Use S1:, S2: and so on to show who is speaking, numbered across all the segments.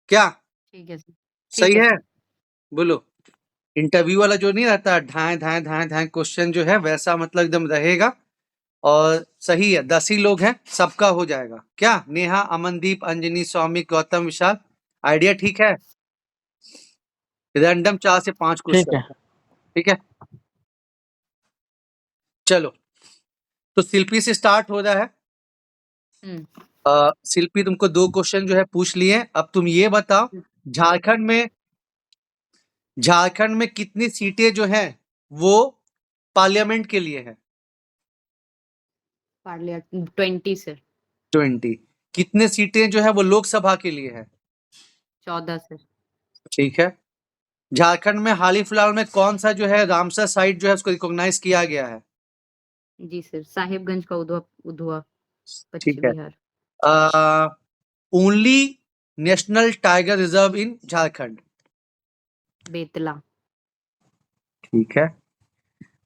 S1: क्या
S2: ठीक है सर।
S1: सही
S2: ठीक है
S1: है?
S2: सर।
S1: बोलो। इंटरव्यू वाला जो नहीं रहता ढाए ढाए ढाए ढाए क्वेश्चन जो है वैसा मतलब एकदम रहेगा। और सही है, 10 ही लोग हैं, सबका हो जाएगा। क्या नेहा, अमनदीप, अंजनी, सौमिक, गौतम, विशाल, आइडिया ठीक है? रैंडम 4 से 5
S3: ठीक
S1: क्वेश्चन।
S3: है।
S1: ठीक है, चलो। तो शिल्पी से स्टार्ट हो रहा है। शिल्पी तुमको 2 क्वेश्चन जो है पूछ लिए। अब तुम ये बताओ, झारखंड में झारखंड में कितनी सीटें जो हैं वो पार्लियामेंट के लिए है?
S2: Parliament 20 sir.
S1: 20। कितने सीटें जो है वो लोकसभा के लिए है?
S2: 14 सर।
S1: ठीक है। झारखंड में हाल ही फिलहाल में कौन सा जो है रामसर साइट जो है उसको रिकॉग्नाइज किया गया है?
S2: जी सर, साहिबगंज का उधवा उधवा
S1: ठीक
S2: पश्चिम
S1: है।
S2: Bihar.
S1: Only national tiger reserve in Jharkhand?
S2: Betla.
S1: ठीक है।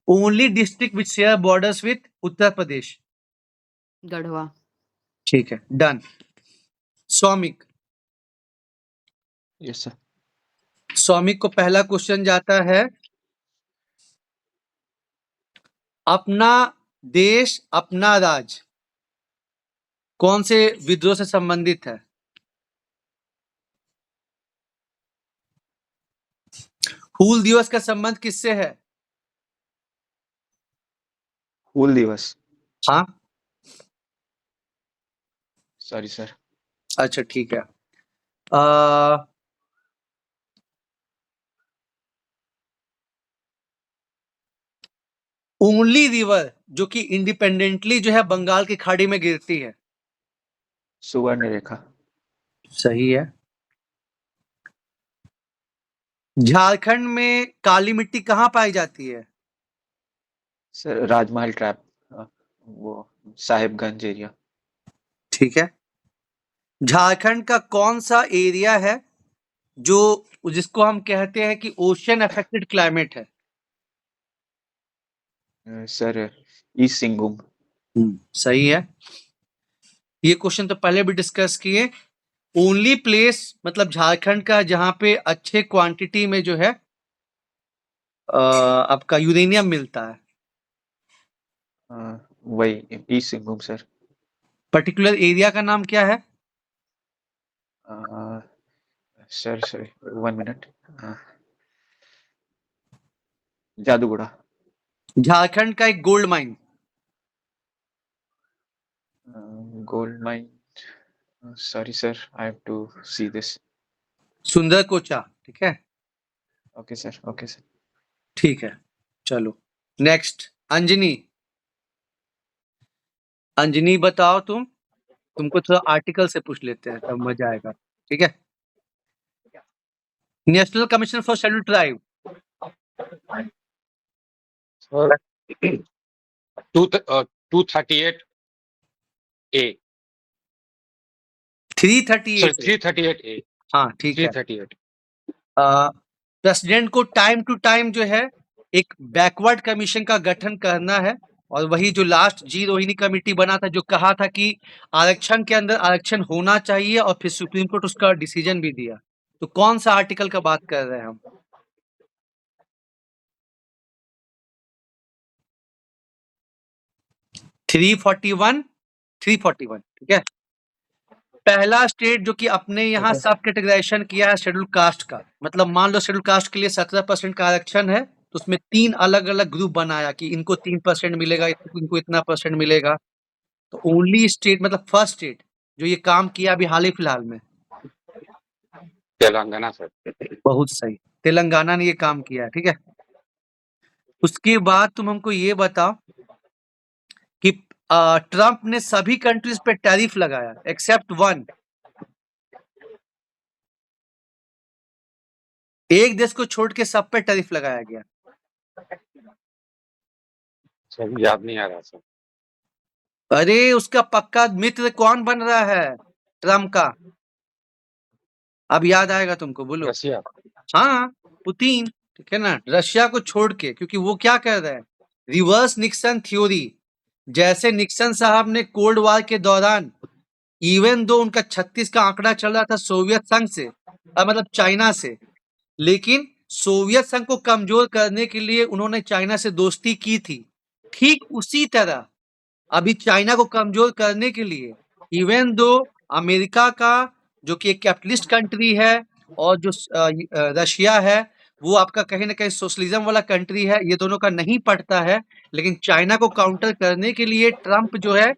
S1: Only district which share borders with Uttar Pradesh?
S2: Garhwa.
S1: ठीक है, done. Soumik.
S3: Yes sir.
S1: Soumik को पहला क्वेश्चन जाता है, अपना देश अपना राज कौन से विद्रोह से संबंधित है? हूल दिवस का संबंध किससे है?
S3: हूल दिवस।
S1: हाँ।
S3: Sorry sir.
S1: अच्छा ठीक है। आ, ओनली रिवर जो कि इंडिपेंडेंटली जो है बंगाल की खाड़ी में गिरती है?
S3: सुवर्ण रेखा।
S1: सही है। झारखंड में काली मिट्टी कहाँ पाई जाती है?
S3: सर राजमहल ट्रैप, वो साहिबगंज एरिया।
S1: ठीक है। झारखंड का कौन सा एरिया है जो जिसको हम कहते हैं कि ओशन अफेक्टेड क्लाइमेट है?
S3: Sir east Singhbhum.
S1: सही है। ये क्वेश्चन तो पहले भी डिस्कस किए। ओनली प्लेस मतलब झारखंड का जहां पे अच्छे क्वांटिटी में जो है आपका यूरेनियम मिलता है।
S3: वही east Singhbhum sir.
S1: Particular area का नाम क्या है?
S3: Sir sir 1 minute. Jaduguda.
S1: Jharkhand का एक gold mine.
S3: Gold mine. Sorry sir, I have to see this.
S1: सुंदर कोचा। ठीक है।
S3: Okay sir, okay sir.
S1: ठीक है, चलो नेक्स्ट। अंजनी। अंजनी बताओ तुमको थोड़ा आर्टिकल से पूछ लेते हैं तब मजा आएगा। ठीक है। National commission for scheduled tribe.
S4: Sir 238 A.
S1: 338
S4: sorry
S1: से।
S4: 338 ए।
S1: हाँ ठीक है।
S4: 338।
S1: प्रेसिडेंट को टाइम टू टाइम जो है एक बैकवर्ड कमीशन का गठन करना है। और वही जो लास्ट जी रोहिणी कमेटी बना था जो कहा था कि आरक्षण के अंदर आरक्षण होना चाहिए और फिर सुप्रीम कोर्ट उसका डिसीजन भी दिया। तो कौन सा आर्टिकल का बात कर रहे हैं हम? थ्री 341। ठीक है। पहला स्टेट जो कि अपने यहाँ सब कैटेगराइजेशन किया है शेड्यूल कास्ट का, मतलब मान लो शेड्यूल कास्ट के लिए 17% का आरक्षण है तो उसमें 3 अलग अलग ग्रुप बनाया कि इनको 3% मिलेगा, इनको इतना परसेंट मिलेगा। तो ओनली स्टेट मतलब फर्स्ट स्टेट जो ये काम किया अभी हाल ही फिलहाल में।
S4: तेलंगाना सर।
S1: बहुत सही, तेलंगाना ने ये काम किया है। ठीक है। उसके बाद तुम हमको ये बताओ कि ट्रंप ने सभी कंट्रीज पे टैरिफ लगाया एक्सेप्ट वन। एक देश को छोड़ के सब पे टैरिफ लगाया गया।
S4: सर याद नहीं आ रहा सर।
S1: अरे उसका पक्का मित्र कौन बन रहा है ट्रम्प का? अब याद आएगा तुमको, बोलो।
S4: रशिया।
S1: हाँ, पुतिन। ठीक है ना, रशिया को छोड़ के, क्योंकि वो क्या कर रहे हैं, रिवर्स निक्सन थ्योरी। जैसे निक्सन साहब ने कोल्ड वॉर के दौरान इवन दो उनका 36 का आंकड़ा चल रहा था सोवियत संघ से, मतलब चाइना से, लेकिन सोवियत संघ को कमजोर करने के लिए उन्होंने चाइना से दोस्ती की थी। ठीक उसी तरह अभी चाइना को कमजोर करने के लिए इवन दो अमेरिका का, जो कि एक कैपिटलिस्ट कंट्री है, और जो रशिया है वो आपका कहीं ना कहीं सोशलिज्म वाला कंट्री है, ये दोनों का नहीं पड़ता है, लेकिन चाइना को काउंटर करने के लिए ट्रंप जो है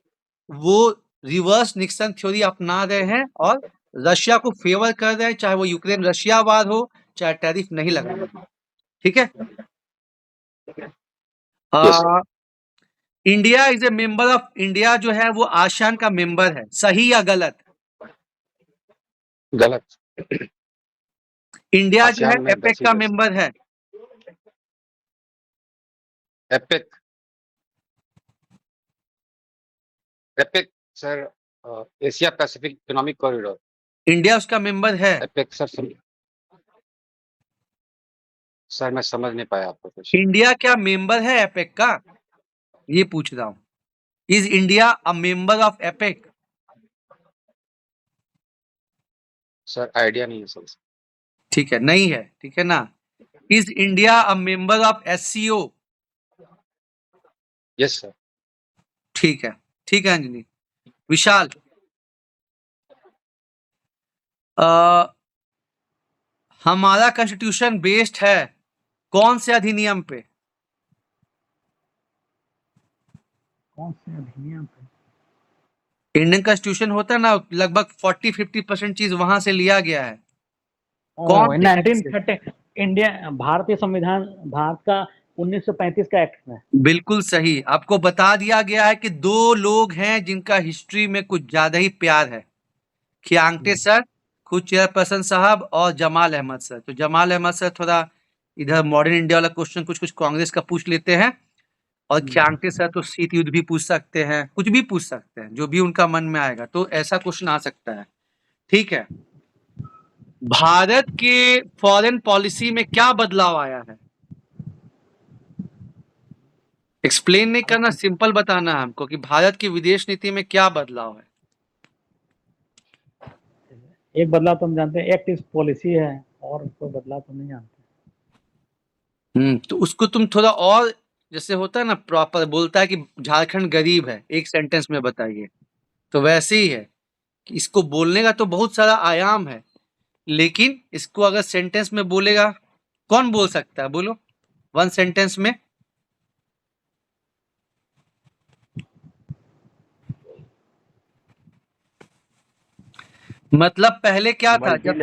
S1: वो रिवर्स निक्सन थ्योरी अपना रहे हैं और रशिया को फेवर कर रहे हैं, चाहे वो यूक्रेन रशिया वार हो, चाहे टैरिफ नहीं लगाना हो। ठीक है।
S4: Yes, sir.
S1: India is a member of, India जो है वो आसियान का मेंबर है, सही या गलत?
S4: गलत।
S1: इंडिया जो है
S4: आसियान में
S1: एपेक
S4: 10 ही
S1: का
S4: देश
S1: मेंबर है।
S4: APEC APEC sir Asia Pacific economic corridor.
S1: India उसका मेंबर है।
S4: एपेक सर मैं समझ नहीं पाया आपको क्वेश्चन।
S1: इंडिया क्या मेंबर है एपेक का, ये पूछ रहा हूँ। Is India a member of APEC?
S4: Sir idea नहीं है सर।
S1: ठीक है, नहीं है, ठीक है ना। Is India a member of SCO?
S4: Yes sir.
S1: ठीक है, ठीक है अंजलि। विशाल, हमारा कॉन्स्टिट्यूशन बेस्ड है कौन से अधिनियम पे?
S5: कौन से अधिनियम पे?
S1: इंडियन कॉन्स्टिट्यूशन होता है ना, लगभग 40-50% चीज वहां से लिया गया है।
S5: ओह,
S1: कौन से act से?
S5: 1930 इंडिया भारतीय संविधान भारत का 1935 का एक्ट है।
S1: बिल्कुल सही। आपको बता दिया गया है कि दो लोग हैं जिनका हिस्ट्री में कुछ ज्यादा ही प्यार है, खियांगटे सर, खुद चेयरपर्सन साहब, और जमाल अहमद सर। तो जमाल अहमद सर थोड़ा इधर मॉडर्न इंडिया वाला क्वेश्चन कुछ कुछ कांग्रेस का पूछ लेते हैं, और खियांगटे सर तो शीत युद्ध भी पूछ सकते हैं, कुछ भी पूछ सकते हैं, जो भी उनका मन में आएगा, तो ऐसा क्वेश्चन आ सकता है। ठीक है। भारत के फॉरेन पॉलिसी में क्या बदलाव आया है? एक्सप्लेन नहीं करना, सिंपल बताना है हमको कि भारत की विदेश नीति में क्या बदलाव है।
S5: एक बदलाव तो हम जानते हैं, एक्ट इज पॉलिसी है, और कोई बदलाव तो नहीं जानते।
S1: तो उसको तुम थोड़ा और, जैसे होता है ना प्रॉपर बोलता है कि झारखंड गरीब है, एक सेंटेंस में बताइए, तो वैसे ही है कि इसको बोलने का तो बहुत सारा आयाम है, लेकिन इसको अगर सेंटेंस में बोलेगा, कौन बोल सकता है, बोलो वन सेंटेंस में। मतलब पहले क्या था जब,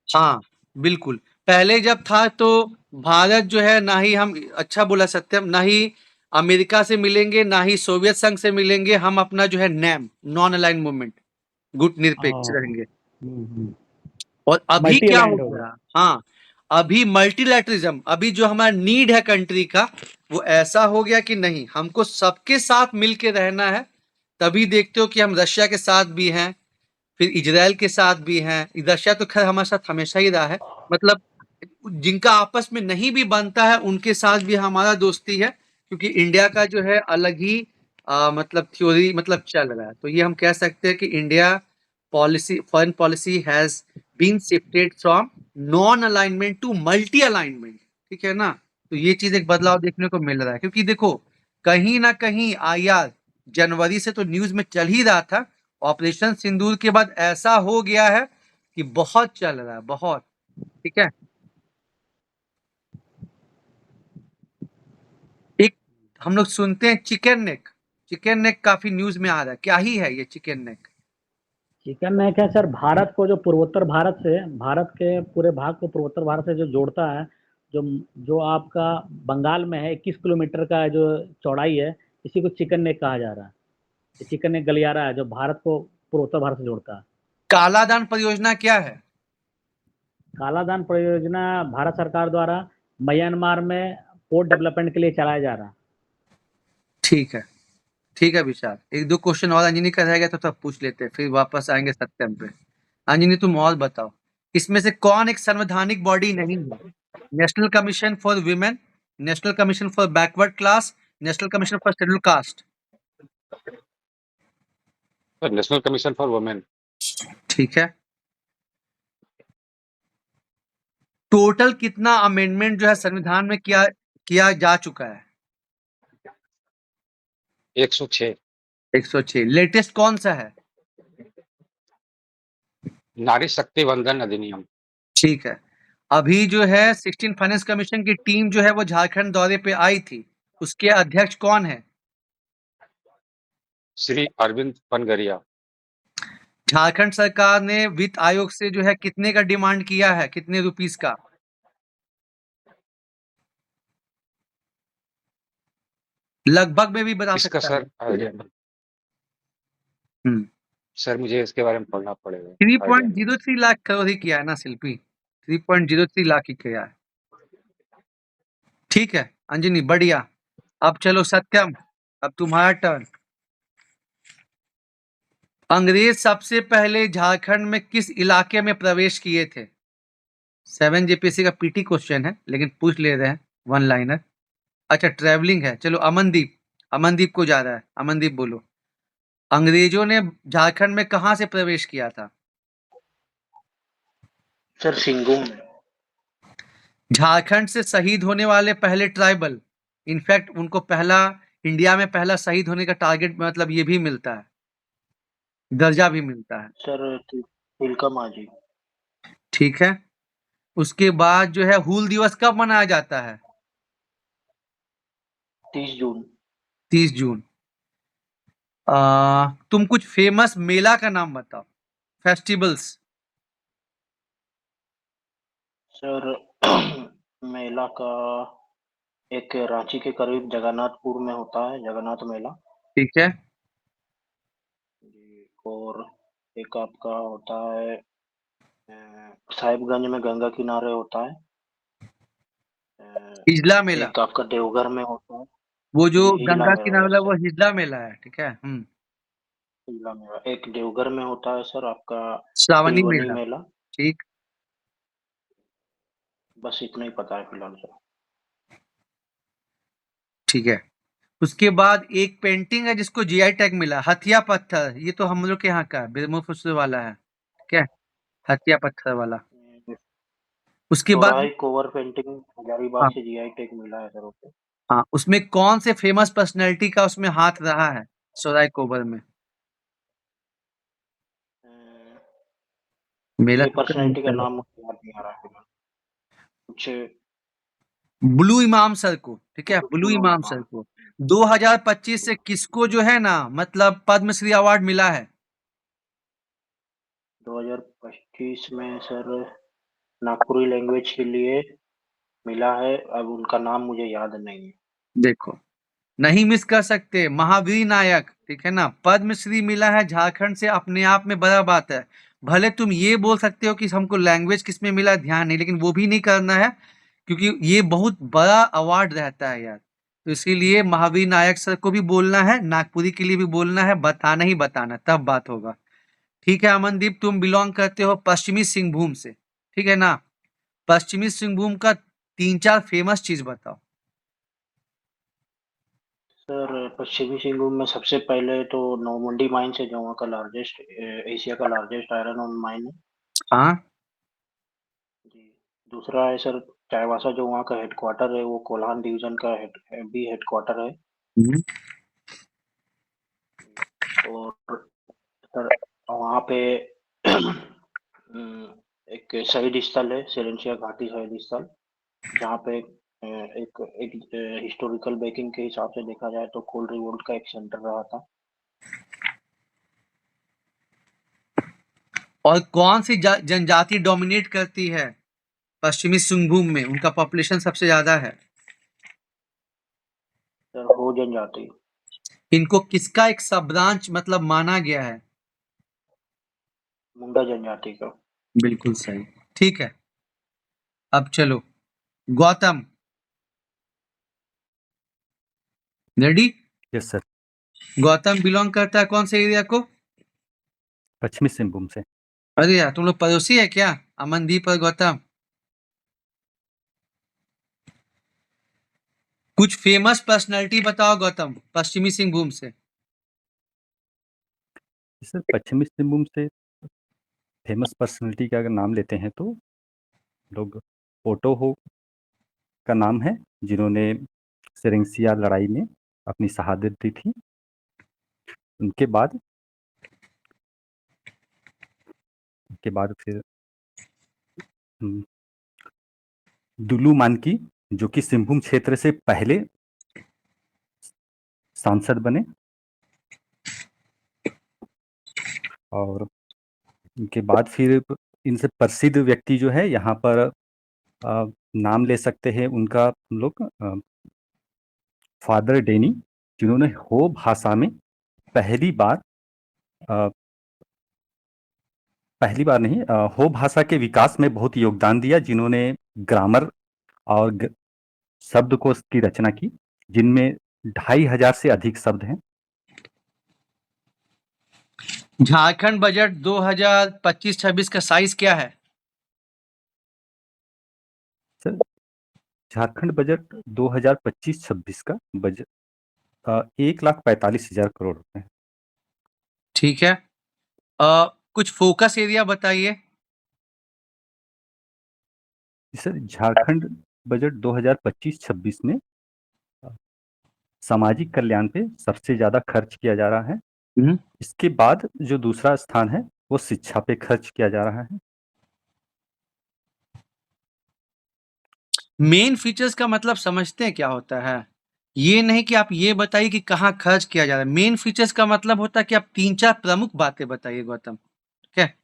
S1: हाँ बिल्कुल, पहले जब था तो भारत जो है ना ही हम, अच्छा बोला सत्यम, ना ही अमेरिका से मिलेंगे ना ही सोवियत संघ से मिलेंगे, हम अपना जो है नैम, नॉन अलाइन मूवमेंट, गुट निरपेक्ष रहेंगे। और अभी
S5: मल्टी
S1: क्या हो
S5: अलाइंड हो गया।
S1: गया, हाँ अभी मल्टीलैटरिज्म, अभी जो हमारा नीड है कंट्री का, वो ऐसा हो गया कि नहीं, हमको सबके साथ मिलके रहना है। तभी देखते हो कि हम रशिया के साथ भी हैं, फिर इजराइल के साथ भी हैं। रशिया तो खैर हमारे साथ हमेशा ही रहा है, मतलब जिनका आपस में नहीं भी बनता है उनके साथ भी हमारा दोस्ती है, क्योंकि इंडिया का जो है अलग ही मतलब थ्योरी मतलब चल रहा है। तो ये हम कह सकते हैं कि India policy, foreign policy has been shifted from non alignment to multi alignment. ठीक है ना। तो ये चीज एक बदलाव देखने को मिल रहा है, क्योंकि देखो कहीं ना कहीं आईआर जनवरी से तो न्यूज में चल ही रहा था, ऑपरेशन सिंदूर के बाद ऐसा हो गया है कि बहुत चल रहा है, बहुत। ठीक है। एक हम लोग सुनते हैं चिकन नेक, चिकन नेक काफी न्यूज में आ रहा है, क्या ही है ये चिकन नेक?
S5: चिकन नेक है सर, भारत को जो पूर्वोत्तर भारत से, भारत के पूरे भाग को पूर्वोत्तर भारत से जो जोड़ता है, जो जो आपका बंगाल में है, 21 किलोमीटर का जो चौड़ाई है, इसी को चिकन नेक कहा जा रहा है। ये चिकन नेक गलियारा है जो भारत को पूर्वोत्तर भारत से जोड़ता है।
S1: कालादान परियोजना क्या है?
S5: कालादान परियोजना भारत सरकार द्वारा म्यांमार में पोर्ट डेवलपमेंट के लिए चलाया जा रहा है।
S1: ठीक है, ठीक है विशाल। एक दो क्वेश्चन और अंजनी का रह गया तो तब पूछ लेते हैं, फिर वापस आएंगे सत्यम पे। अंजनी तुम और बताओ, इसमें से कौन एक संवैधानिक बॉडी नहीं है? National commission for women, national commission for backward class, national commission for schedule caste.
S4: Sir national commission for women.
S1: ठीक है। टोटल कितना अमेंडमेंट जो है संविधान में किया जा चुका है?
S4: 106।
S1: 106। लेटेस्ट कौन सा है?
S4: नारी शक्ति वंदन अधिनियम।
S1: ठीक है। अभी जो है 16 फाइनेंस कमीशन की टीम जो है वो झारखंड दौरे पे आई थी, उसके अध्यक्ष कौन है?
S4: श्री अरविंद पनगरिया।
S1: झारखंड सरकार ने वित्त आयोग से जो है कितने का डिमांड किया है, कितने रुपीस का? लगभग में भी बता
S4: इसका
S1: सकता है।
S4: सर आइडिया नहीं।
S1: हम्म।
S4: सर मुझे इसके बारे में पढ़ना पड़ेगा। आइडिया नहीं।
S1: 3.03 लाख करोड़ ही किया है ना शिल्पी, 3.03 लाख ही किया है। ठीक है अंजनी, बढ़िया। अब चलो सत्यम, अब तुम्हारा टर्न। अंग्रेज सबसे पहले झारखंड में किस इलाके में प्रवेश किए थे? 7 जेपीएससी का पीटी क्वेश्चन है, लेकिन पूछ ले रहे हैं वन लाइनर। अच्छा ट्रैवलिंग है, चलो अमनदीप, अमनदीप को जा रहा है, अमनदीप बोलो। अंग्रेजों ने झारखंड में कहां से प्रवेश किया था?
S6: सर सिंगूम में।
S1: झारखंड से शहीद होने वाले पहले ट्राइबल, इनफैक्ट उनको पहला, इंडिया में पहला शहीद होने का टारगेट मतलब ये भी मिलता है, दर्जा भी मिलता है।
S6: सर तिलका मांझी।
S1: ठीक है। उसके बाद जो है हूल दिवस कब मनाया जाता है?
S6: 30 जून।
S1: 30 जून। तुम कुछ फेमस मेला का नाम बताओ, फेस्टिवल्स।
S6: सर मेला का एक रांची के करीब जगन्नाथपुर में होता है, जगन्नाथ मेला।
S1: ठीक है।
S6: जी, और एक आपका होता है साहिबगंज में गंगा किनारे होता है।
S1: हिजला मेला,
S6: एक आपका देवघर में होता है।
S1: वो जो
S6: जी हिजला
S1: गंगा
S6: मेला,
S1: किनारे वाला
S6: यस
S1: वो
S6: सर,
S1: हिजला मेला है। ठीक है।
S6: हिजला मेला। एक देवघर में होता है सर आपका
S1: श्रावणी
S6: त्रिवेणी
S1: मेला।
S6: मेला।
S1: ठीक।
S6: बस इतना ही पता है फिलहाल सर।
S1: ठीक है। उसके बाद एक पेंटिंग है जिसको जीआई टैग मिला, हथिया पत्थर, ये तो हम लोग के यहाँ का है, ब्रह्मपुत्र वाला है। ठीक है, हथिया पत्थर वाला। उसके बाद
S6: चौराही कोवर पेंटिंग हजारीबाग
S1: हाँ,
S6: से जीआई टैग मिला है सर उसे।
S1: हाँ उसमें कौन से फेमस पर्सनैलिटी का उसमें हाथ रहा है सोराय कोबर में? मेला
S6: ये
S1: तो
S6: पर्सनैलिटी का नाम मुझे याद नहीं आ रहा है फिलहाल। कुछ
S1: ब्लू इमाम सर को। ठीक है, ब्लू
S6: हाँ
S1: इमाम सर को 2025 से किसको जो है ना मतलब पद्मश्री अवार्ड मिला है?
S6: 2025 में सर नागपुरी लैंग्वेज के लिए मिला है, अब उनका नाम मुझे याद नहीं है।
S1: देखो, नहीं मिस कर सकते, महावीर नायक। ठीक है ना, पद्मश्री मिला है झारखंड से, अपने आप में बड़ा बात है। भले तुम ये बोल सकते हो कि हमको लैंग्वेज किस में मिला ध्यान नहीं, लेकिन वो भी नहीं करना है, क्योंकि ये बहुत बड़ा अवार्ड रहता है यार। तो इसीलिए महावीर नायक सर को भी बोलना है, नागपुरी के लिए भी बोलना है, बताना ही बताना, तब बात होगा। ठीक है अमनदीप, तुम बिलोंग करते हो पश्चिमी सिंहभूम से, ठीक है ना? पश्चिमी सिंहभूम का 3-4 फेमस चीज बताओ।
S6: सर पश्चिमी सिंहभूम में सबसे पहले तो नौमुंडी माइंस है, जो वहाँ का लार्जेस्ट, एशिया का लार्जेस्ट आयरन ओर माइन है।
S1: हाँ।
S6: जी। दूसरा है सर चाईबासा, जो वहाँ का हेडक्वार्टर है, वो कोल्हान डिवीजन का भी हेडक्वार्टर है।
S1: हम्म।
S6: और सर वहाँ पे एक शहीद स्थल है, सिलेंसिया घाटी शहीद स्थल, जहाँ पे एक हिस्टोरिकल बैकिंग के हिसाब से देखा जाए तो कोल्ड रिवोल्ट का एक सेंटर रहा था।
S1: और कौन सी जनजाति डोमिनेट करती है पश्चिमी सिंहभूम में, उनका पॉपुलेशन सबसे ज्यादा है?
S6: सर हो जनजाति।
S1: इनको किसका एक सब ब्रांच मतलब माना गया है?
S6: मुंडा जनजाति का।
S1: बिल्कुल सही। ठीक है, अब चलो Gautam, ready?
S7: Yes sir.
S1: Gautam belong करता है कौन से एरिया को?
S7: पश्चिमी सिंहभूम से।
S1: अरे यार तुम लोग पड़ोसी है क्या, अमनदीप और गौतम? कुछ फेमस पर्सनालिटी बताओ गौतम, पश्चिमी सिंहभूम से।
S7: सर पश्चिमी सिंहभूम से फेमस पर्सनालिटी का अगर नाम लेते हैं तो लोग ओटो हो का नाम है, जिन्होंने सेरेंसिया लड़ाई में अपनी शहादत दी थी। उनके बाद फिर दुलू मानकी, जो कि सिंहभूम क्षेत्र से पहले सांसद बने, और उनके बाद फिर इनसे प्रसिद्ध व्यक्ति जो है यहाँ पर नाम ले सकते हैं उनका हम लोग, फादर डेनी, जिन्होंने हो भाषा में पहली बार नहीं, हो भाषा के विकास में बहुत योगदान दिया, जिन्होंने ग्रामर और शब्दकोश की रचना की, जिनमें 2500 से अधिक शब्द हैं।
S1: झारखंड बजट 2025-26 का साइज क्या है?
S7: सर झारखंड बजट 2025-26 का बजट 1,45,000 करोड़ रुपए है।
S1: ठीक है। कुछ फोकस एरिया बताइए।
S7: सर झारखंड बजट 2025-26 में सामाजिक कल्याण पे सबसे ज्यादा खर्च किया जा रहा है। इसके बाद जो दूसरा स्थान है वो शिक्षा पे खर्च किया जा रहा है।
S1: मेन फीचर्स का मतलब समझते हैं क्या होता है? ये नहीं कि आप ये बताइए कि कहाँ खर्च किया जा रहा है। मेन फीचर्स का मतलब होता है कि आप 3-4 प्रमुख बातें बताइए गौतम। ठीक है,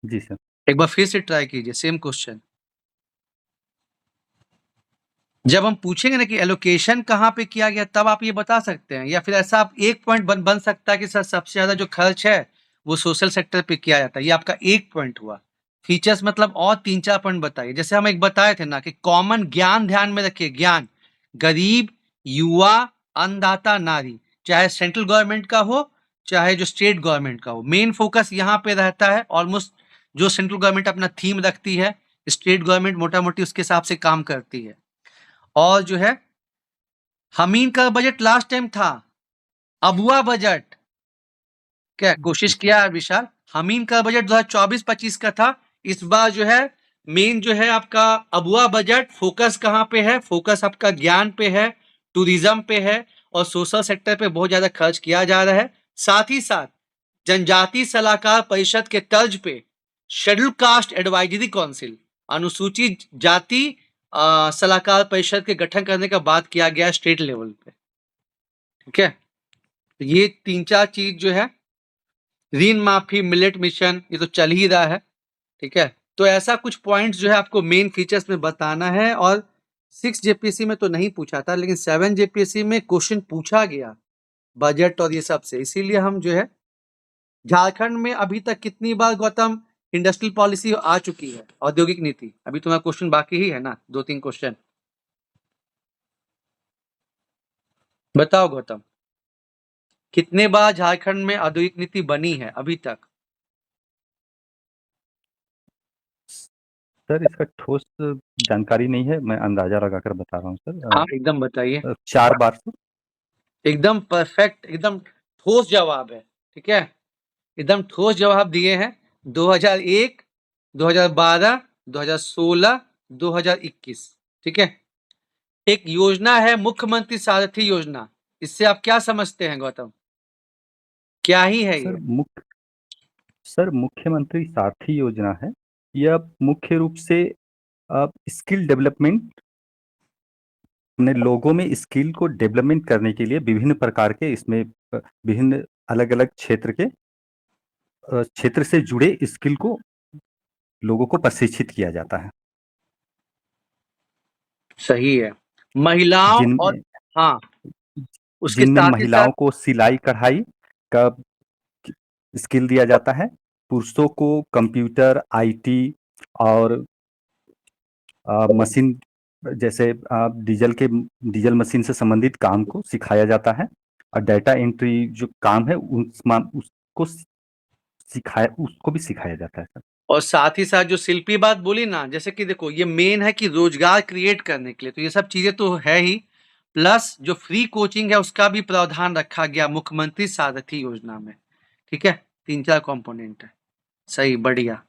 S7: जी सर।
S1: एक बार फिर से ट्राई कीजिए, सेम क्वेश्चन। जब हम पूछेंगे ना कि एलोकेशन कहाँ पे किया गया, तब आप ये बता सकते हैं, या फिर ऐसा आप एक पॉइंट बन सकता है कि सर सबसे ज्यादा जो खर्च है वो सोशल सेक्टर पे किया जाता है। ये आपका एक पॉइंट हुआ। फीचर्स मतलब और 3-4 पॉइंट बताइए। जैसे हम एक बताए थे ना कि कॉमन ज्ञान ध्यान में रखिए, ज्ञान, गरीब, युवा, अन्नदाता, नारी, चाहे सेंट्रल गवर्नमेंट का हो चाहे जो स्टेट गवर्नमेंट का हो, मेन फोकस यहाँ पे रहता है। ऑलमोस्ट जो सेंट्रल गवर्नमेंट अपना थीम रखती है, स्टेट गवर्नमेंट मोटा मोटी उसके हिसाब से काम करती है। और जो है हमीन का बजट लास्ट टाइम था अबुआ बजट, क्या कोशिश किया विशाल? हमीन का बजट 2024-25 का था। इस बार जो है मेन जो है आपका अबुआ बजट। फोकस कहाँ पे है? फोकस आपका ज्ञान पे है, टूरिज्म पे है, और सोशल सेक्टर पे बहुत ज्यादा खर्च किया जा रहा है। साथ ही साथ जनजाति सलाहकार परिषद के तर्ज पे शेड्यूल कास्ट एडवाइजरी काउंसिल, अनुसूचित जाति सलाहकार परिषद के गठन करने का बात किया गया स्टेट लेवल पे। ठीक है, ये 3-4 चीज जो है, ऋण माफी, मिलेट मिशन, ये तो चल ही रहा है। ठीक है, तो ऐसा कुछ पॉइंट्स जो है आपको मेन फीचर्स में बताना है। और 6 जेपीएससी में तो नहीं पूछा था, लेकिन 7 जेपीएससी में क्वेश्चन पूछा गया बजट और ये सब से। इसीलिए हम जो है झारखंड में अभी तक कितनी बार गौतम इंडस्ट्रियल पॉलिसी आ चुकी है, औद्योगिक नीति? अभी तुम्हारा क्वेश्चन बाकी ही है ना, 2-3 क्वेश्चन बताओ गौतम, कितने बार झारखंड में औद्योगिक नीति बनी है अभी तक?
S7: सर इसका ठोस जानकारी नहीं है, मैं अंदाजा लगाकर बता रहा हूँ सर।
S1: हाँ एकदम बताइए।
S7: 4 बार सर।
S1: एकदम परफेक्ट, एकदम ठोस जवाब है। ठीक है, एकदम ठोस जवाब दिए हैं। 2001, 2012, 2016, 2021। ठीक है, एक योजना है मुख्यमंत्री सारथी योजना। इससे आप क्या समझते हैं गौतम? क्या ही है ये?
S7: सर मुख्यमंत्री सारथी योजना है, यह मुख्य रूप से स्किल डेवलपमेंट, अपने लोगों में स्किल को डेवलपमेंट करने के लिए विभिन्न प्रकार के इसमें विभिन्न अलग अलग क्षेत्र से जुड़े स्किल को लोगों को प्रशिक्षित किया जाता है।
S1: सही है। महिलाओं और हाँ, उसके
S7: जिनमें
S1: साथ ही
S7: महिलाओं
S1: साथ
S7: को सिलाई कढ़ाई का स्किल दिया जाता है, पुरुषों को कंप्यूटर, आईटी और मशीन, जैसे डीजल मशीन से संबंधित काम को सिखाया जाता है, और डाटा एंट्री जो काम है उसको भी सिखाया जाता है सर।
S1: और साथ ही साथ जो शिल्पी बात बोली ना, जैसे कि देखो ये मेन है कि रोजगार क्रिएट करने के लिए, तो ये सब चीजें तो है ही, प्लस जो फ्री कोचिंग है उसका भी प्रावधान रखा गया मुख्यमंत्री सारथी योजना में। ठीक है, 3-4 कंपोनेंट है। सही, बढ़िया।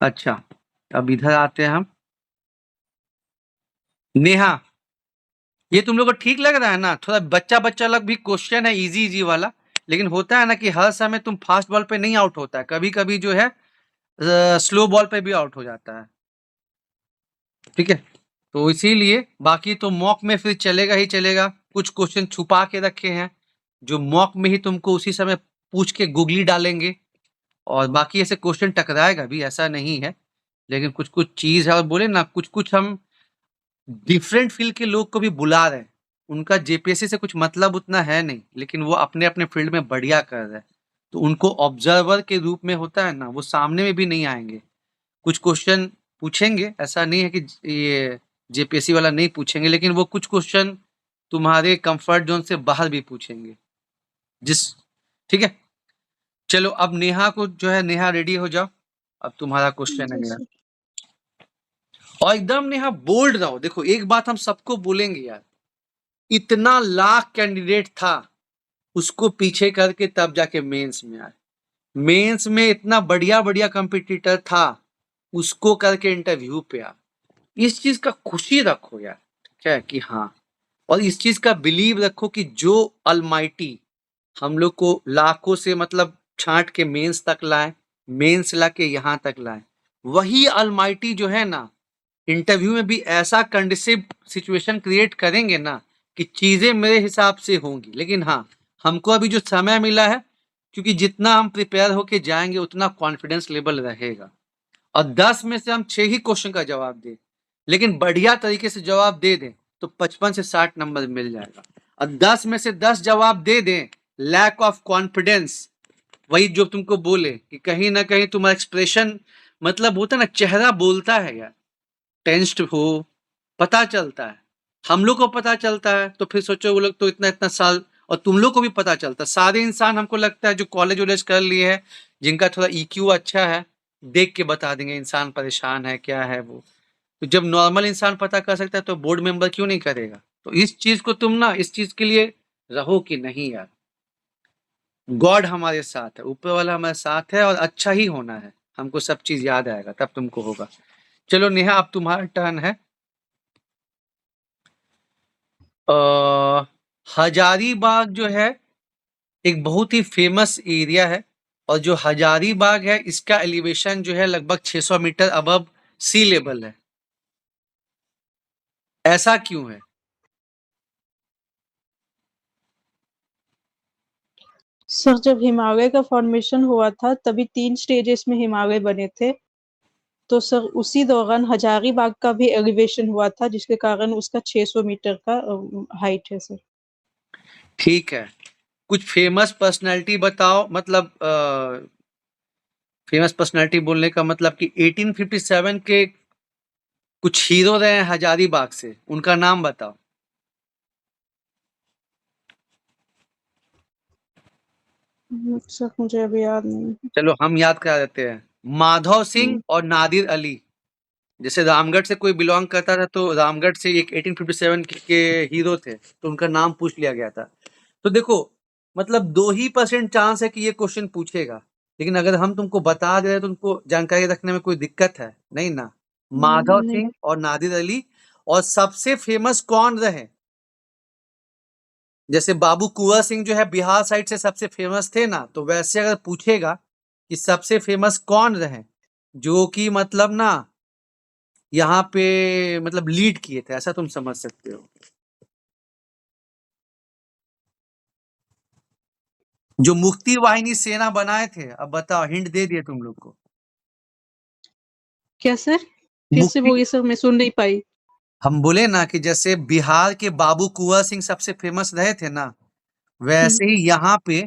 S1: अच्छा, अब इधर आते हैं हम। नेहा, ये तुम लोग को ठीक लग रहा है ना? थोड़ा बच्चा लग भी क्वेश्चन है, इजी वाला, लेकिन होता है ना कि हर समय तुम फास्ट बॉल पे नहीं आउट होता है, कभी-कभी जो है स्लो बॉल पे भी आउट हो जाता है। ठीक है, तो इसीलिए बाकी तो मॉक में फिर चलेगा ही चलेगा। कुछ क्वेश्चन छुपा के रखे हैं जो मॉक में ही तुमको उसी समय पूछ के गूगली डालेंगे, और बाकी ऐसे क्वेश्चन टकराएगा भी, ऐसा नहीं है। लेकिन कुछ चीज है, और बोले ना कुछ हम डिफरेंट फील्ड के लोग को भी बुला रहे हैं। उनका जेपीएससी से कुछ मतलब उतना है नहीं, लेकिन वो अपने अपने फील्ड में बढ़िया कर रहे हैं, तो उनको ऑब्जर्वर के रूप में होता है ना, वो सामने में भी नहीं आएंगे। कुछ क्वेश्चन पूछेंगे, ऐसा नहीं है कि ये जेपीएससी वाला नहीं पूछेंगे, लेकिन वो कुछ क्वेश्चन तुम्हारे कंफर्ट जोन से बाहर भी पूछेंगे। ठीक है, चलो अब नेहा को जो है, नेहा रेडी हो जाओ, अब तुम्हारा क्वेश्चन है नेहा। और एकदम नेहा बोल्ड रहो। देखो एक बात हम सबको बोलेंगे यार, इतना लाख कैंडिडेट था, उसको पीछे करके तब जाके मेंस में आए। मेंस में इतना बढ़िया कंपटीटर था, उसको करके इंटरव्यू पे आ। इस चीज का खुशी रखो यार, ठीक है कि हाँ, और इस चीज का बिलीव रखो कि जो अलमाइटी हम लोग को लाखों से मतलब छांट के मेंस तक लाए, मेंस ला के यहाँ तक लाए, वही अलमाइटी जो है ना, इंटरव्यू में भी ऐसा कंडीसिव सिचुएशन क्रिएट करेंगे ना कि चीजें मेरे हिसाब से होंगी। लेकिन हाँ, हमको अभी जो समय मिला है, क्योंकि जितना हम प्रिपेयर होके जाएंगे उतना कॉन्फिडेंस लेवल रहेगा, और 10 में से हम 6 ही क्वेश्चन का जवाब दें, लेकिन बढ़िया तरीके से जवाब दे दें तो 55 से 60 नंबर मिल जाएगा। और 10 में से 10 जवाब दे दें, लैक ऑफ कॉन्फिडेंस, वही जो तुमको बोले कि कहीं ना कहीं तुम्हारा एक्सप्रेशन, मतलब होता है ना, चेहरा बोलता है यार, टेंस्ड हो, पता चलता है, हम लोग को पता चलता है, तो फिर सोचो वो लोग तो इतना साल, और तुम लोग को भी पता चलता है। सारे इंसान हमको लगता है जो कॉलेज वॉलेज कर लिए है, जिनका थोड़ा ईक्यू अच्छा है, देख के बता देंगे इंसान परेशान है क्या है वो। तो जब नॉर्मल इंसान पता कर सकता है तो बोर्ड मेंबर क्यों नहीं करेगा? तो इस चीज को तुम ना, इस चीज के लिए रहो कि नहीं यार, गॉड हमारे साथ है, ऊपर वाला हमारे साथ है, और अच्छा ही होना है, हमको सब चीज याद आएगा तब तुमको होगा। चलो नेहा, अब तुम्हारा टर्न है। हजारीबाग जो है एक बहुत ही फेमस एरिया है, और जो हजारीबाग है इसका एलिवेशन जो है लगभग 600 मीटर अबव सी लेवल है। ऐसा क्यों है?
S8: सर जब हिमालय का फॉर्मेशन हुआ था तभी 3 स्टेजेस में हिमालय बने थे, तो सर उसी दौरान हजारीबाग का भी एलिवेशन हुआ था, जिसके कारण उसका 600 मीटर का हाइट है सर।
S1: ठीक है, कुछ फेमस पर्सनैलिटी बताओ, मतलब फेमस पर्सनैलिटी बोलने का मतलब कि 1857 के कुछ हीरो रहे हैं हजारीबाग से, उनका नाम बताओ।
S8: सर मुझे अभी याद नहीं।
S1: चलो हम याद करा देते हैं, माधव सिंह और नादिर अली। जैसे रामगढ़ से कोई बिलोंग करता था तो रामगढ़ से एक 1857 के हीरो थे, तो उनका नाम पूछ लिया गया था। तो देखो, मतलब 2% चांस है कि ये क्वेश्चन पूछेगा, लेकिन अगर हम तुमको बता दे रहे हैं तो तुमको जानकारी रखने में कोई दिक्कत है नहीं ना? माधव
S8: नहीं।
S1: सिंह और नादिर अली। और सबसे फेमस कौन रहे? जैसे बाबू कुंवर सिंह जो है बिहार साइड से सबसे फेमस थे ना, तो वैसे अगर पूछेगा कि सबसे फेमस कौन रहे, जो कि मतलब ना यहाँ पे मतलब लीड किए थे, ऐसा तुम समझ सकते हो। जो मुक्ति वाहिनी सेना बनाए थे, अब बताओ, हिंट दे दिए तुम लोग को।
S8: क्या सर? फिर से
S1: मुक्ति,
S8: बोलिए सर, मैं सुन नहीं पाई।
S1: हम बोले ना कि जैसे बिहार के बाबू कुंवर सिंह सबसे फेमस रहे थे ना, वैसे ही यहाँ पे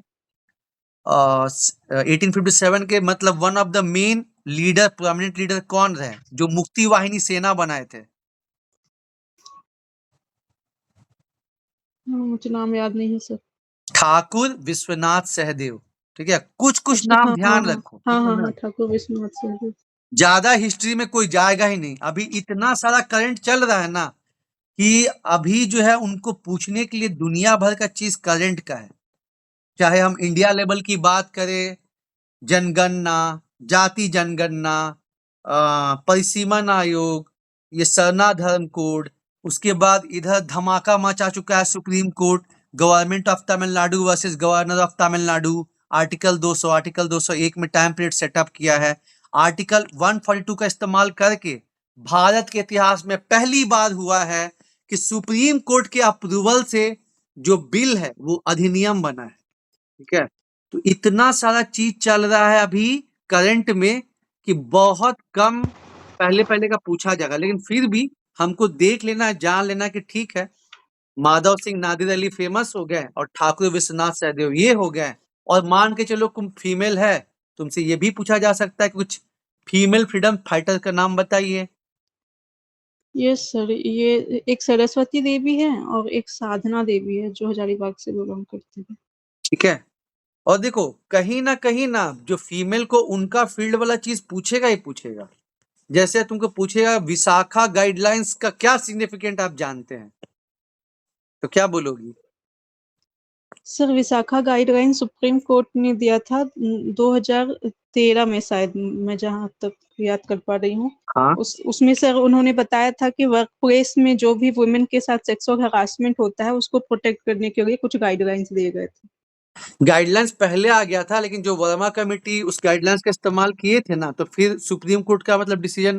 S1: 1857 के मतलब one of the main leader, prominent leader कौन रहे जो मुक्ति वाहिनी सेना बनाए थे?
S8: मुझे नाम याद नहीं है सर।
S1: ठाकुर विश्वनाथ सहदेव। ठीक है, कुछ
S8: अच्छा,
S1: नाम
S8: हाँ
S1: ध्यान
S8: हाँ
S1: रखो,
S8: हाँ
S1: ठीक है
S8: हाँ
S1: ना?
S8: हाँ, ठाकुर विश्वनाथ सिंह।
S1: ज्यादा हिस्ट्री में कोई जाएगा ही नहीं, अभी इतना सारा करंट चल रहा है ना कि अभी जो है उनको पूछने के लिए दुनिया भर का चीज करंट का है। चाहे हम इंडिया लेवल की बात करें, जनगणना, जाति जनगणना, परिसीमन आयोग, ये सरना धर्म कोड, उसके बाद इधर धमाका मचा चुका है supreme court, government of Tamil Nadu versus governor of Tamil Nadu, article 201 में टाइम पीरियड सेटअप किया है। आर्टिकल 142 का इस्तेमाल करके भारत के इतिहास में पहली बार हुआ है कि सुप्रीम कोर्ट के अप्रूवल से जो बिल है वो अधिनियम बना है। ठीक है, तो इतना सारा चीज चल रहा है अभी करंट में कि बहुत कम पहले का पूछा जाएगा, लेकिन फिर भी हमको देख लेना है, जान लेना कि ठीक है, माधव सिंह नादिर अली फेमस हो गए और ठाकुर विश्वनाथ सहदेव ये हो गए, और मान के चलो तुम फीमेल है, तुमसे ये भी पूछा जा सकता है कि कुछ फीमेल फ्रीडम फाइटर का नाम बताइए।
S8: यस सर, ये एक सरस्वती देवी है और एक साधना देवी है जो हजारीबाग से बिलोंग करती है।
S1: ठीक है, और देखो कहीं ना जो फीमेल को उनका फील्ड वाला चीज पूछेगा ही पूछेगा। जैसे तुमको पूछेगा विशाखा गाइडलाइंस का क्या सिग्निफिकेंट आप जानते हैं, तो क्या बोलोगी?
S8: Sir Vishakha guideline supreme court ने दिया था 2013 में शायद, मैं जहाँ तक याद कर पा रही हूँ।
S1: हाँ,
S8: उसमें सर उन्होंने बताया था कि वर्क प्लेस में जो भी वुमेन के साथ सेक्सुअल हरासमेंट होता है उसको प्रोटेक्ट करने के लिए कुछ गाइडलाइंस दिए गए थे।
S1: गाइडलाइंस पहले आ गया था, लेकिन जो वर्मा कमेटी उस गाइडलाइंस का इस्तेमाल किए थे ना, तो फिर सुप्रीम कोर्ट का मतलब डिसीजन,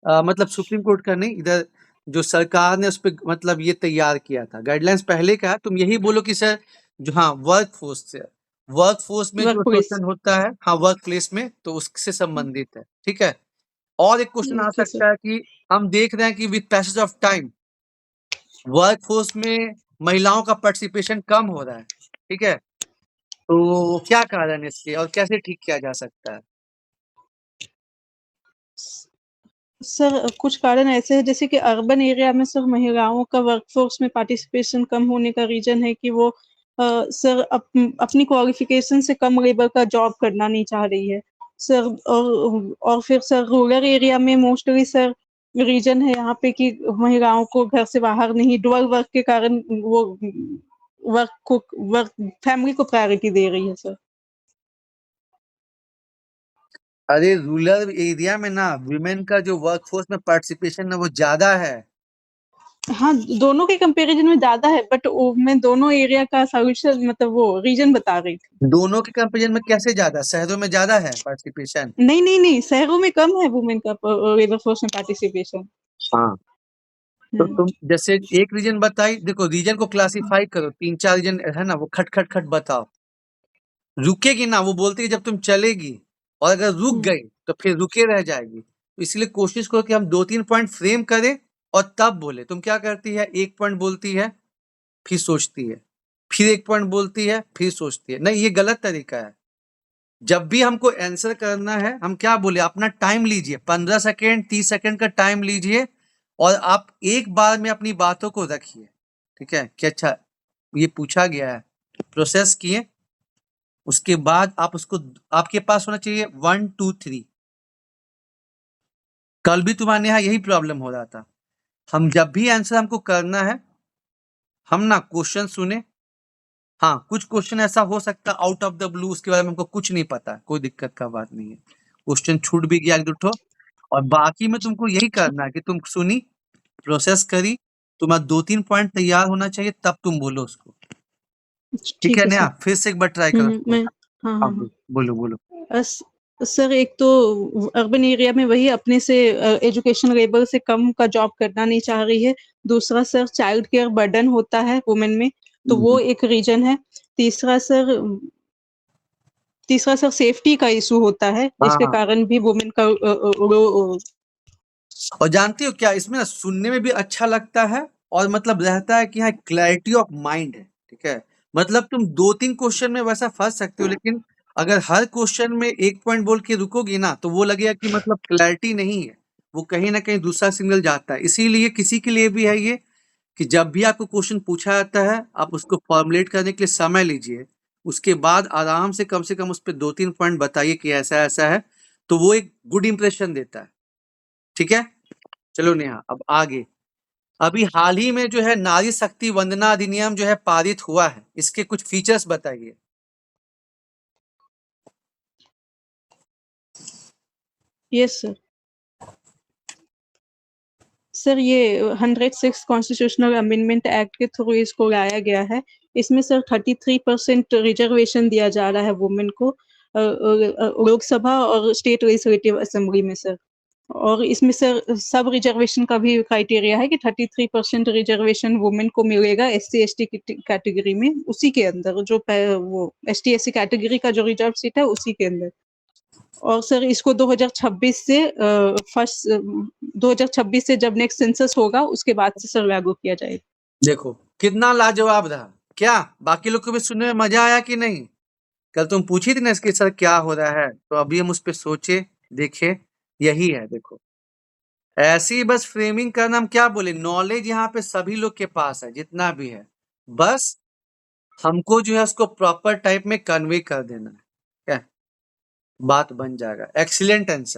S1: मतलब सुप्रीम कोर्ट का नहीं, इधर जो सरकार ने उस पर मतलब ये तैयार किया था। गाइडलाइंस पहले का है, तुम यही बोलो कि सर जो हाँ वर्क फोर्स में जो
S8: वर्कप्लेस।
S1: शोषण होता है, हाँ वर्क प्लेस में, तो उससे संबंधित है। ठीक है, और एक क्वेश्चन आ
S8: ओके
S1: सकता
S8: सर।
S1: है कि हम देख रहे हैं कि with passage of time work force में महिलाओं का पार्टिसिपेशन कम हो रहा है। ठीक है, तो क्या कारण है इसके और कैसे ठीक किया जा सकता है?
S8: सर कुछ कारण ऐसे हैं जैसे कि अर्बन एरिया में सर महिलाओं का वर्कफोर्स में पार्टिसिपेशन कम होने का रीजन है कि वो सर अपनी क्वालिफिकेशन से कम लेवल का जॉब करना नहीं चाह रही है सर। और फिर सर रूरल एरिया में मोस्टली सर रीजन है यहाँ पे कि महिलाओं को घर से बाहर नहीं, डुअल वर्क के कारण वो वर्क फैमिली को प्रायोरिटी दे रही है सर।
S1: अरे रूरल एरिया में ना विमेन का जो वर्कफोर्स में पार्टिसिपेशन है वो ज्यादा है।
S8: हाँ, दोनों के कंपैरिजन में ज्यादा है, बट मैं दोनों एरिया का सॉल्यूशन मतलब वो रीजन बता रही थी।
S1: दोनों के कंपेरिजन में कैसे ज्यादा? शहरों में ज्यादा है पार्टिसिपेशन।
S8: नहीं, शहरों में कम है वुमेन का लेबर फोर्स में पार्टिसिपेशन।
S1: हाँ, तो तुम जैसे एक रीजन बताई, देखो रीजन को क्लासिफाई करो, 3-4 रीजन है ना, वो खट खट खट बताओ। रुकेगी ना, वो बोलती है जब तुम चलेगी, और अगर रुक गई तो फिर रुके रह जाएगी। तो इसलिए कोशिश करो कि हम 2-3 पॉइंट फ्रेम करें और तब बोले। तुम क्या करती है, एक पॉइंट बोलती है फिर सोचती है, फिर एक पॉइंट बोलती है फिर सोचती है। नहीं, ये गलत तरीका है। जब भी हमको आंसर करना है, हम क्या बोले, अपना टाइम लीजिए, 15 सेकेंड 30 सेकेंड का टाइम लीजिए, और आप एक बार में अपनी बातों को रखिए। ठीक है कि अच्छा ये पूछा गया है, प्रोसेस किए, उसके बाद आप उसको, आपके पास होना चाहिए 1 2 3। कल भी तुम्हारे यहाँ यही प्रॉब्लम हो रहा था। हम जब भी आंसर हमको करना है, हम ना क्वेश्चन सुने। हाँ, कुछ क्वेश्चन ऐसा हो सकता है आउट ऑफ द ब्लू, उसके बारे में हमको कुछ नहीं पता, कोई दिक्कत का बात नहीं है, क्वेश्चन छूट भी गया एक दो, और बाकी में तुमको यही करना है कि तुम सुनी, प्रोसेस करी, तुम्हारा 2-3 पॉइंट तैयार होना चाहिए, तब तुम बोलो उसको। ठीक है
S8: सर।
S1: नेहा, फिर से एक बार ट्राई करो।
S8: मैं हाँ
S1: हाँ, बोलो।
S8: सर एक तो अर्बन एरिया में वही अपने से एजुकेशन लेवल से कम का जॉब करना नहीं चाह रही है। दूसरा सर चाइल्ड केयर बर्डन होता है वुमेन में, तो वो एक रीजन है। तीसरा सर सेफ्टी का इशू होता है, जिसके
S1: हाँ,
S8: कारण भी वुमेन का
S1: और जानती हो क्या, इसमें ना सुनने में भी अच्छा लगता है, और मतलब रहता है कि हाँ क्लैरिटी ऑफ माइंड है। ठीक है, मतलब तुम 2-3 क्वेश्चन में वैसा फंस सकते हो, लेकिन अगर हर क्वेश्चन में एक पॉइंट बोल के रुकोगी ना, तो वो लगेगा कि मतलब क्लैरिटी नहीं है, वो कहीं ना कहीं दूसरा सिग्नल जाता है। इसीलिए किसी के लिए भी है ये कि जब भी आपको क्वेश्चन पूछा जाता है, आप उसको फॉर्मुलेट करने के लिए समय लीजिए, उसके बाद आराम से कम उस पर 2-3 पॉइंट बताइए कि ऐसा ऐसा है, तो वो एक गुड इंप्रेशन देता है। ठीक है, चलो नेहा अब आगे। अभी हाल ही में जो है नारी शक्ति वंदना अधिनियम जो है पारित हुआ है, इसके कुछ फीचर्स बताइए।
S8: Yes sir. सर ये 106 कॉन्स्टिट्यूशनल अमेंडमेंट एक्ट के थ्रू इसको लाया गया है। इसमें सर 33% रिजर्वेशन दिया जा रहा है वुमेन को लोकसभा और स्टेट लेजिस्लेटिव असेंबली में सर। और इसमें सर सब रिजर्वेशन का भी क्राइटेरिया है कि 33% रिजर्वेशन वुमेन को मिलेगा एससी एसटी कैटेगरी में, उसी के अंदर जो वो एसटी एससी कैटेगरी का जो रिजर्व सीट है उसी के अंदर। और सर इसको 2026 से 2026 से जब नेक्स्ट सेंसस होगा उसके बाद से सर लागू किया जाएगा।
S1: देखो कितना लाजवाब रहा। क्या बाकी लोग को भी सुनने में मजा आया कि नहीं? कल तुम पूछी थी ना इसके सर क्या हो रहा है, तो अभी हम उस पर सोचे देखे, यही है। देखो ऐसी बस फ्रेमिंग करना, हम क्या बोले, नॉलेज यहाँ पे सभी लोग के पास है जितना भी है, बस हमको जो है उसको प्रॉपर टाइप में कन्वे कर देना है, क्या बात बन जाएगा। Excellent answer.